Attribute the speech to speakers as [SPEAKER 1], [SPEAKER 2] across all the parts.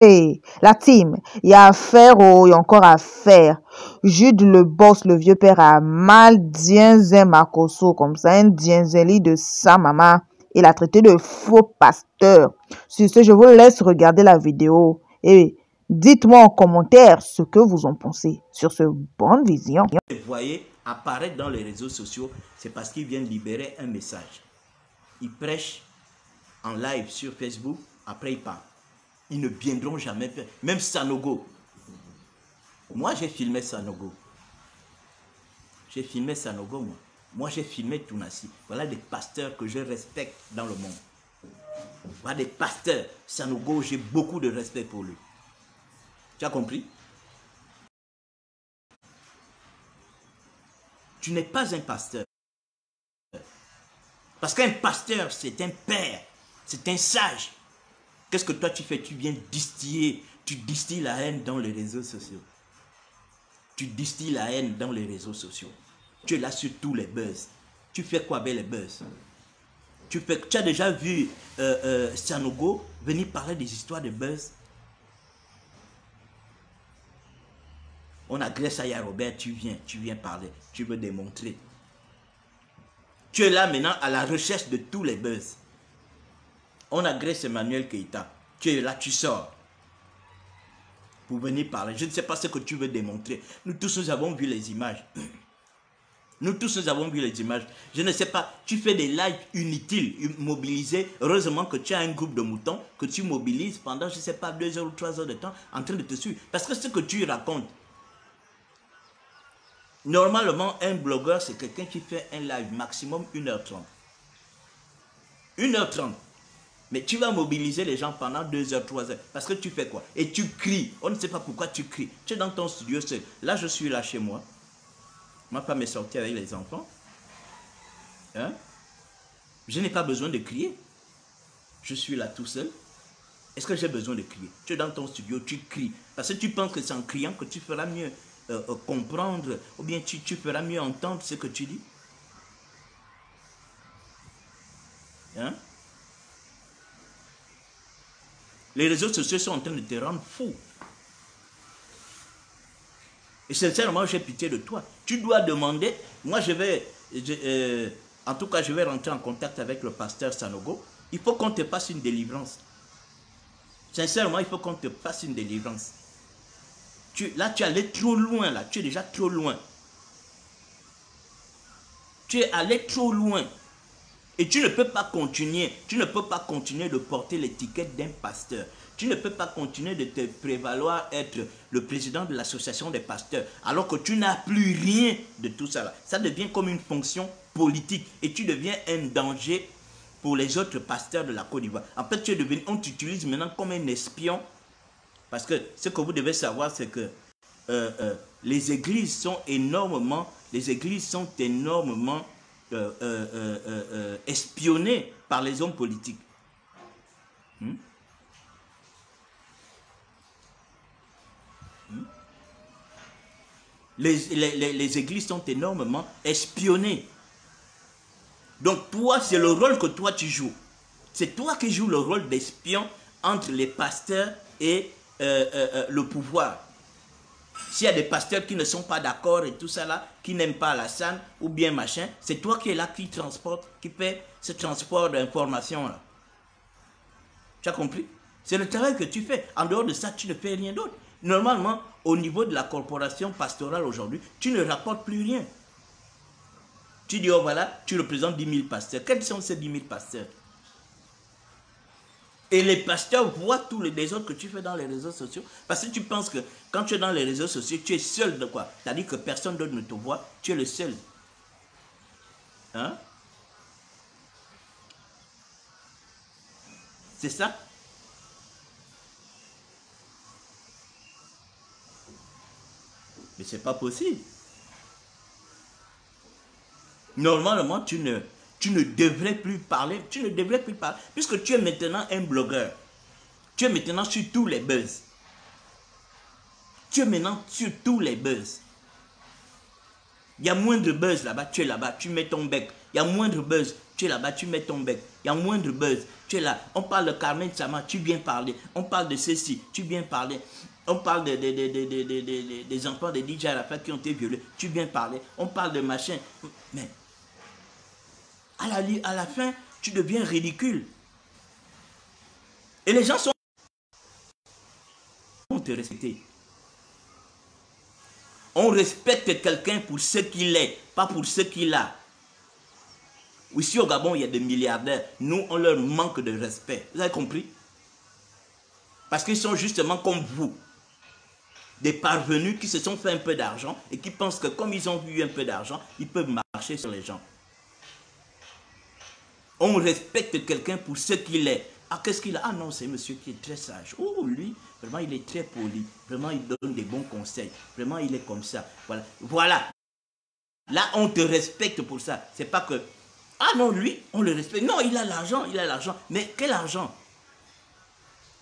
[SPEAKER 1] Hey, la team, il y a à faire, oh, il y a encore à faire. Jude le boss, le vieux père a mal dienzen Makoso, comme ça, un dienzeli de sa maman. Il a traité de faux pasteur. Sur ce, je vous laisse regarder la vidéo et dites-moi en commentaire ce que vous en pensez sur ce bonne vision.
[SPEAKER 2] Vous voyez apparaître dans les réseaux sociaux, c'est parce qu'ils viennent libérer un message. Ils prêchent en live sur Facebook, après ils partent. Ils ne viendront jamais faire. Même Sanogo. Moi, j'ai filmé Sanogo. J'ai filmé Sanogo, moi. Moi, j'ai filmé Tounassi. Voilà des pasteurs que je respecte dans le monde. Voilà des pasteurs. Sanogo, j'ai beaucoup de respect pour lui. Tu as compris? Tu n'es pas un pasteur. Parce qu'un pasteur, c'est un père. C'est un sage. Qu'est-ce que toi tu fais? Tu viens distiller. Tu distilles la haine dans les réseaux sociaux. Tu distilles la haine dans les réseaux sociaux. Tu es là sur tous les buzz. Tu fais quoi avec les buzz? Tu as déjà vu Sanogo venir parler des histoires de buzz? On agresse Aya Robert, tu viens parler. Tu veux démontrer. Tu es là maintenant à la recherche de tous les buzz. On agresse Emmanuel Keïta. Tu es là, tu sors. Pour venir parler. Je ne sais pas ce que tu veux démontrer. Nous tous, nous avons vu les images. Nous tous, nous avons vu les images. Je ne sais pas, tu fais des lives inutiles, mobilisés. Heureusement que tu as un groupe de moutons que tu mobilises pendant, je ne sais pas, 2 heures ou 3 heures de temps en train de te suivre. Parce que ce que tu racontes, normalement, un blogueur, c'est quelqu'un qui fait un live maximum 1h30. 1h30. Mais tu vas mobiliser les gens pendant 2 heures, 3 heures. Parce que tu fais quoi? Et tu cries. On ne sait pas pourquoi tu cries. Tu es dans ton studio seul. Là, je suis là chez moi. Ma femme est sortie avec les enfants. Hein? Je n'ai pas besoin de crier. Je suis là tout seul. Est-ce que j'ai besoin de crier? Tu es dans ton studio, tu cries. Parce que tu penses que c'est en criant que tu feras mieux comprendre. Ou bien tu feras mieux entendre ce que tu dis. Hein? Les réseaux sociaux sont en train de te rendre fou. Et sincèrement, j'ai pitié de toi. Tu dois demander. Moi, en tout cas, je vais rentrer en contact avec le pasteur Sanogo. Il faut qu'on te fasse une délivrance. Sincèrement, il faut qu'on te fasse une délivrance. Là, tu es allé trop loin. Là. Tu es déjà trop loin. Tu es allé trop loin. Et tu ne peux pas continuer. Tu ne peux pas continuer de porter l'étiquette d'un pasteur. Tu ne peux pas continuer de te prévaloir être le président de l'association des pasteurs alors que tu n'as plus rien de tout ça. Ça devient comme une fonction politique et tu deviens un danger pour les autres pasteurs de la Côte d'Ivoire. En fait, on t'utilise maintenant comme un espion parce que ce que vous devez savoir, c'est que les églises sont énormément espionnées par les hommes politiques. Les églises sont énormément espionnées. Donc toi, c'est le rôle que toi tu joues. C'est toi qui joues le rôle d'espion entre les pasteurs et le pouvoir. S'il y a des pasteurs qui ne sont pas d'accord et tout ça là, qui n'aiment pas Alassane ou bien machin, c'est toi qui es là qui transporte, qui fait ce transport d'informations là. Tu as compris? C'est le travail que tu fais. En dehors de ça, tu ne fais rien d'autre. Normalement, au niveau de la corporation pastorale aujourd'hui, tu ne rapportes plus rien. Tu dis, oh voilà, tu représentes 10 000 pasteurs. Quels sont ces 10 000 pasteurs? Et les pasteurs voient tous les désordres que tu fais dans les réseaux sociaux. Parce que tu penses que quand tu es dans les réseaux sociaux, tu es seul de quoi? C'est-à-dire que personne d'autre ne te voit, tu es le seul. Hein? C'est ça? Mais c'est pas possible. Normalement, tu ne devrais plus parler. Tu ne devrais plus parler. Puisque tu es maintenant un blogueur. Tu es maintenant sur tous les buzz. Tu es maintenant sur tous les buzz. Il y a moins de buzz là-bas, tu es là-bas, tu mets ton bec. Il y a moins de buzz, tu es là-bas, tu mets ton bec. Il y a moins de buzz, tu tu es là. On parle de Carmen Sama, tu viens parler. On parle de ceci, tu viens parler. On parle des enfants de DJ Arafat qui ont été violés, tu viens parler. On parle de machin. Mais à la fin, tu deviens ridicule. Et les gens vont te respecter. On respecte quelqu'un pour ce qu'il est, pas pour ce qu'il a. Ici au Gabon, il y a des milliardaires. Nous, on leur manque de respect. Vous avez compris? Parce qu'ils sont justement comme vous. Des parvenus qui se sont fait un peu d'argent et qui pensent que comme ils ont eu un peu d'argent, ils peuvent marcher sur les gens. On respecte quelqu'un pour ce qu'il est. Ah, qu'est-ce qu'il a? Ah non, c'est un monsieur qui est très sage. Oh, lui, vraiment, il est très poli. Vraiment, il donne des bons conseils. Vraiment, il est comme ça. Voilà. Voilà. Là, on te respecte pour ça. C'est pas que... Ah non, lui, on le respecte. Non, il a l'argent, il a l'argent. Mais quel argent?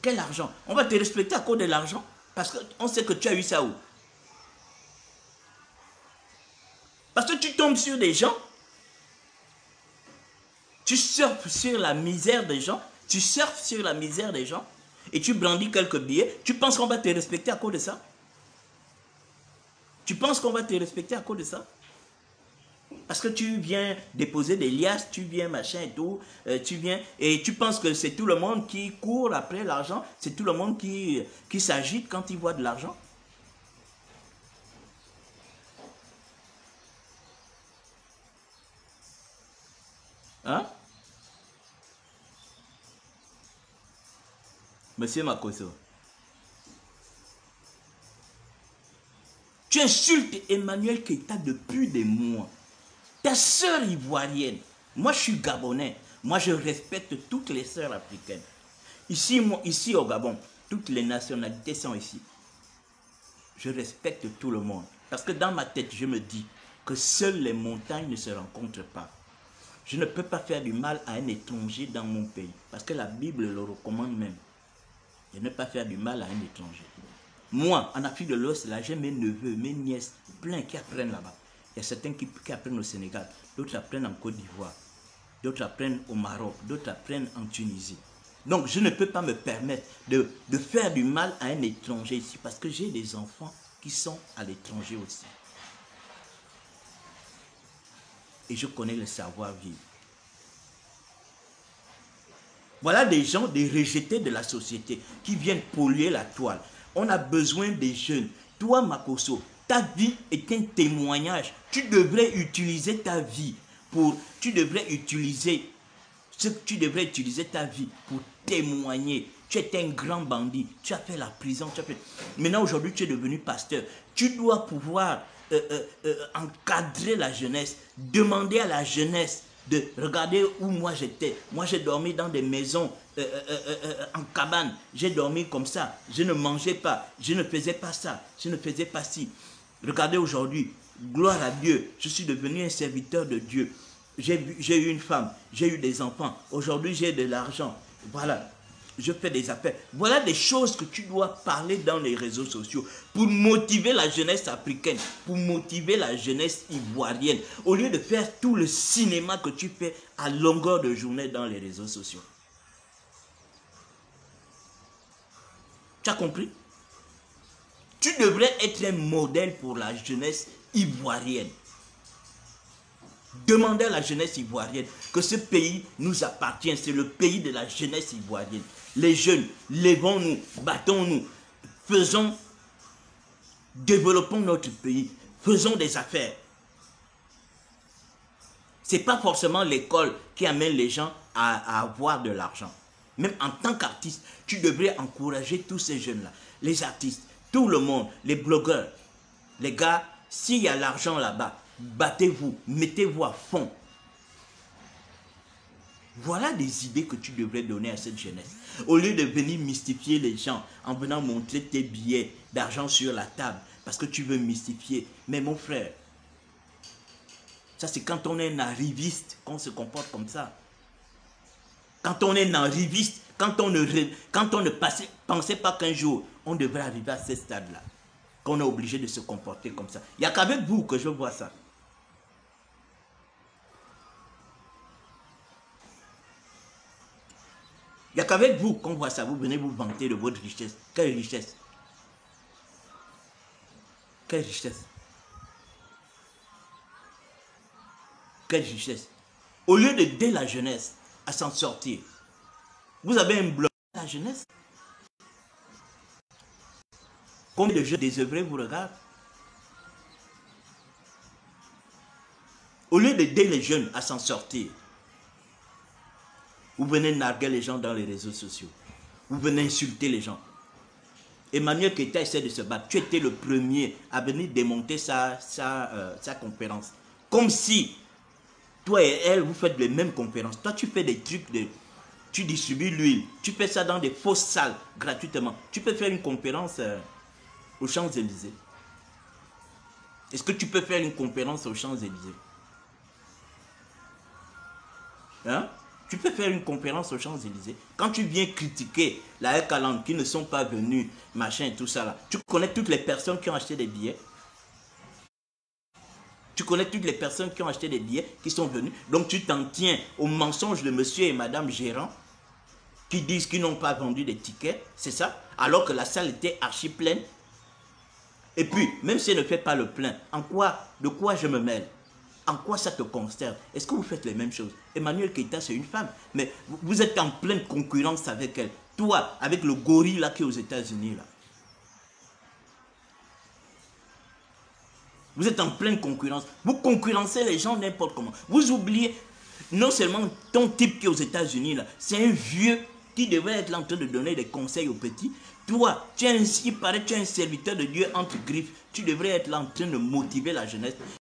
[SPEAKER 2] Quel argent? On va te respecter à cause de l'argent? Parce qu'on sait que tu as eu ça où? Parce que tu tombes sur des gens, tu surfes sur la misère des gens, tu surfes sur la misère des gens, et tu brandis quelques billets, tu penses qu'on va te respecter à cause de ça? Tu penses qu'on va te respecter à cause de ça? Parce que tu viens déposer des liasses, tu viens machin et tout, tu viens et tu penses que c'est tout le monde qui court après l'argent, c'est tout le monde qui s'agite quand il voit de l'argent. Hein? Monsieur Makoso. Tu insultes Emmanuel Keïta depuis des mois. Ta sœur ivoirienne. Moi, je suis gabonais. Moi, je respecte toutes les sœurs africaines. Ici au Gabon, toutes les nationalités sont ici. Je respecte tout le monde. Parce que dans ma tête, je me dis que seules les montagnes ne se rencontrent pas. Je ne peux pas faire du mal à un étranger dans mon pays. Parce que la Bible le recommande même. De ne pas faire du mal à un étranger. Moi, en Afrique de l'Ouest, là, j'ai mes neveux, mes nièces, plein qui apprennent là-bas. Il y a certains qui apprennent au Sénégal, d'autres apprennent en Côte d'Ivoire, d'autres apprennent au Maroc, d'autres apprennent en Tunisie. Donc, je ne peux pas me permettre de faire du mal à un étranger ici, parce que j'ai des enfants qui sont à l'étranger aussi. Et je connais le savoir-vivre. Voilà des gens, des rejetés de la société, qui viennent polluer la toile. On a besoin des jeunes. Toi, Makoso, ta vie est un témoignage. Tu devrais utiliser ta vie pour... Tu devrais utiliser ta vie pour témoigner. Tu étais un grand bandit. Tu as fait la prison. Maintenant, aujourd'hui, tu es devenu pasteur. Tu dois pouvoir encadrer la jeunesse. Demander à la jeunesse de regarder où moi j'étais. Moi, j'ai dormi dans des maisons en cabane. J'ai dormi comme ça. Je ne mangeais pas. Je ne faisais pas ça. Je ne faisais pas ci. Regardez aujourd'hui, gloire à Dieu, je suis devenu un serviteur de Dieu. J'ai eu une femme, j'ai eu des enfants. Aujourd'hui, j'ai de l'argent. Voilà, je fais des affaires. Voilà des choses que tu dois parler dans les réseaux sociaux pour motiver la jeunesse africaine, pour motiver la jeunesse ivoirienne, au lieu de faire tout le cinéma que tu fais à longueur de journée dans les réseaux sociaux. Tu as compris? Tu devrais être un modèle pour la jeunesse ivoirienne. Demandez à la jeunesse ivoirienne que ce pays nous appartient. C'est le pays de la jeunesse ivoirienne. Les jeunes, levons-nous, battons-nous, développons notre pays, faisons des affaires. Ce n'est pas forcément l'école qui amène les gens à avoir de l'argent. Même en tant qu'artiste, tu devrais encourager tous ces jeunes-là, les artistes, tout le monde, les blogueurs. Les gars, s'il y a l'argent là-bas, battez-vous, mettez-vous à fond. Voilà des idées que tu devrais donner à cette jeunesse. Au lieu de venir mystifier les gens en venant montrer tes billets d'argent sur la table parce que tu veux mystifier. Mais mon frère, ça c'est quand on est un arriviste qu'on se comporte comme ça. Quand on est un arriviste, quand on ne pensait pas qu'un jour on devrait arriver à ce stade-là, qu'on est obligé de se comporter comme ça. Il n'y a qu'avec vous que je vois ça. Il n'y a qu'avec vous qu'on voit ça. Vous venez vous vanter de votre richesse. Quelle richesse? Quelle richesse? Quelle richesse? Au lieu d'aider la jeunesse à s'en sortir, vous avez un bloc de la jeunesse. Combien de jeunes désœuvrés vous regardent? Au lieu d'aider les jeunes à s'en sortir, vous venez narguer les gens dans les réseaux sociaux. Vous venez insulter les gens. Emmanuel Keïta essaie de se battre. Tu étais le premier à venir démonter sa conférence. Comme si toi et elle, vous faites les mêmes conférences. Toi, tu fais des trucs de... Tu distribues l'huile. Tu fais ça dans des fausses salles, gratuitement. Tu peux faire une conférence aux Champs-Élysées. Est-ce que tu peux faire une conférence aux Champs-Élysées? Hein? Tu peux faire une conférence aux Champs-Élysées. Quand tu viens critiquer la Ekaland qui ne sont pas venus, machin et tout ça là, tu connais toutes les personnes qui ont acheté des billets. Tu connais toutes les personnes qui ont acheté des billets, qui sont venues. Donc tu t'en tiens aux mensonges de monsieur et madame Gérant qui disent qu'ils n'ont pas vendu des tickets, c'est ça? Alors que la salle était archi pleine. Et puis, même si elle ne fait pas le plein, de quoi je me mêle? En quoi ça te consterne? Est-ce que vous faites les mêmes choses? Emmanuel Keïta, c'est une femme, mais vous êtes en pleine concurrence avec elle. Toi, avec le gorille là qui est aux États-Unis là. Vous êtes en pleine concurrence. Vous concurrencez les gens n'importe comment. Vous oubliez, non seulement ton type qui est aux États-Unis là, c'est un vieux qui devrait être là en train de donner des conseils aux petits. Toi, il paraît, tu es un serviteur de Dieu entre griffes. Tu devrais être là en train de motiver la jeunesse.